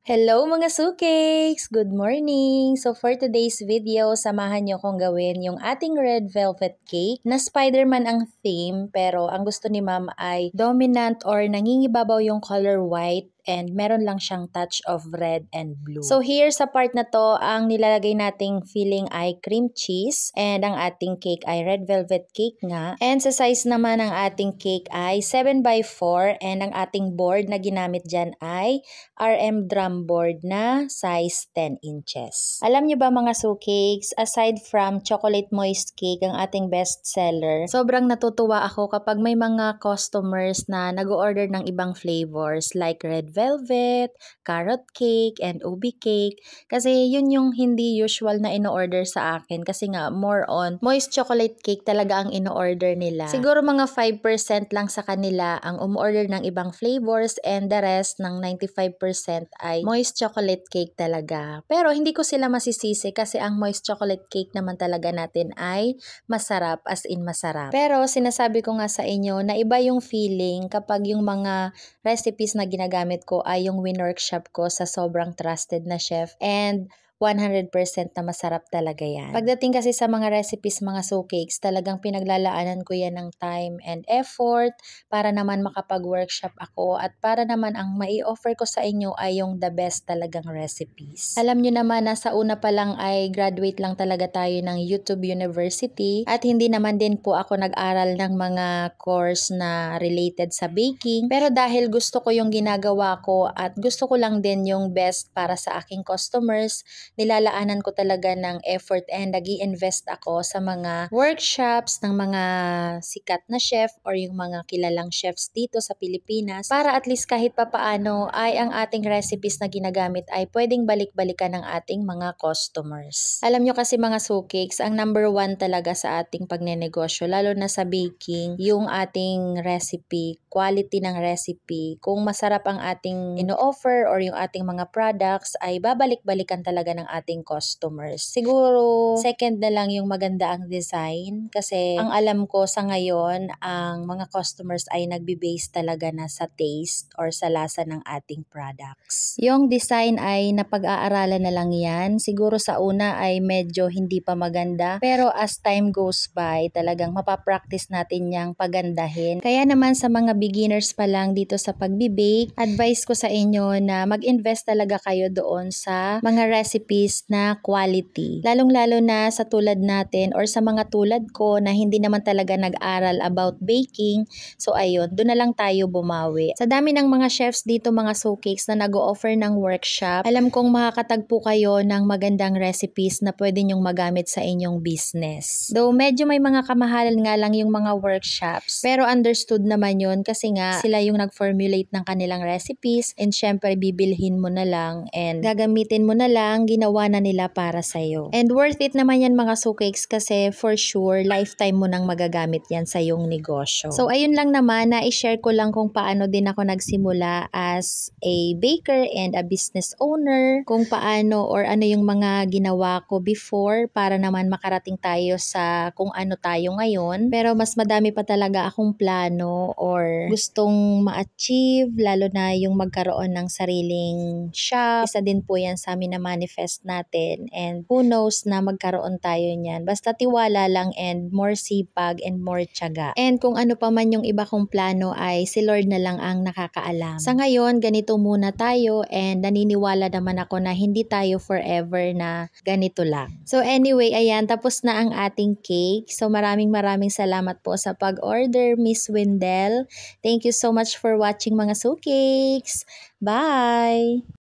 Hello mga sukeks! Good morning! So for today's video, samahan niyo kong gawin yung ating red velvet cake na Spider-Man ang theme pero ang gusto ni ma'am ay dominant or nangingibabaw yung color white and meron lang siyang touch of red and blue. So here sa part na to, ang nilalagay nating filling ay cream cheese and ang ating cake ay red velvet cake nga. And sa size naman ng ating cake ay 7x4 and ang ating board na ginamit dyan ay RM drum board na size 10 inches. Alam niyo ba mga sukeks, aside from chocolate moist cake ang ating best seller, sobrang natutuwa ako kapag may mga customers na nag-order ng ibang flavors like red velvet, carrot cake, and ubi cake. Kasi yun yung hindi usual na ino-order sa akin kasi nga more on moist chocolate cake talaga ang ino-order nila. Siguro mga 5% lang sa kanila ang umorder ng ibang flavors and the rest ng 95% ay moist chocolate cake talaga. Pero hindi ko sila masisisi kasi ang moist chocolate cake naman talaga natin ay masarap, as in masarap. Pero sinasabi ko nga sa inyo na iba yung feeling kapag yung mga recipes na ginagamit ko ay yung win-workshop ko sa sobrang trusted na chef and 100% na masarap talaga yan. Pagdating kasi sa mga recipes, mga sukeks, talagang pinaglalaanan ko yan ng time and effort para naman makapag-workshop ako at para naman ang mai-offer ko sa inyo ay yung the best talagang recipes. Alam nyo naman na sa una pa lang ay graduate lang talaga tayo ng YouTube University at hindi naman din po ako nag-aral ng mga course na related sa baking. Pero dahil gusto ko yung ginagawa ko at gusto ko lang din yung best para sa aking customers, nilalaanan ko talaga ng effort and nag-i-invest ako sa mga workshops ng mga sikat na chef or yung mga kilalang chefs dito sa Pilipinas para at least kahit papaano ay ang ating recipes na ginagamit ay pwedeng balik-balikan ng ating mga customers. Alam nyo kasi mga sukeks, ang number one talaga sa ating pagnenegosyo, lalo na sa baking, yung ating recipe, quality ng recipe. Kung masarap ang ating ino-offer or yung ating mga products ay babalik-balikan talaga ng ating customers. Siguro, second na lang yung maganda ang design kasi ang alam ko sa ngayon, ang mga customers ay nagbe-base talaga na sa taste or sa lasa ng ating products. Yung design ay napag-aaralan na lang yan. Siguro sa una ay medyo hindi pa maganda pero as time goes by, talagang mapapractice natin yang pagandahin. Kaya naman sa mga beginners pa lang dito sa pagbe-bake, advice ko sa inyo na mag-invest talaga kayo doon sa mga recipes na quality. Lalong-lalo na sa tulad natin or sa mga tulad ko na hindi naman talaga nag-aral about baking. So ayun, doon na lang tayo bumawi. Sa dami ng mga chefs dito mga sukeks na nag-o-offer ng workshop, alam kong makakatagpo kayo ng magandang recipes na pwede nyong magamit sa inyong business. Though medyo may mga kamahalan nga lang yung mga workshops, pero understood naman yun kasi nga sila yung nag-formulate ng kanilang recipes and syempre bibilhin mo na lang and gagamitin mo na lang, ginawa na nila para sa'yo. And worth it naman yan mga sukeks kasi for sure, lifetime mo nang magagamit yan sa iyong negosyo. So ayun lang naman, na i-share ko lang kung paano din ako nagsimula as a baker and a business owner, kung paano or ano yung mga ginawa ko before para naman makarating tayo sa kung ano tayo ngayon. Pero mas madami pa talaga akong plano or gustong ma-achieve, lalo na yung magkaroon ng sariling shop. Isa din po yan sa amin na manifest natin and who knows na magkaroon tayo niyan. Basta tiwala lang and more sipag and more tiyaga. And kung ano pa man yung iba kong plano ay si Lord na lang ang nakakaalam. Sa ngayon, ganito muna tayo and naniniwala naman ako na hindi tayo forever na ganito lang. So anyway, ayan, tapos na ang ating cake. So maraming salamat po sa pag-order, Miss Wendell. Thank you so much for watching mga sukeks. Bye!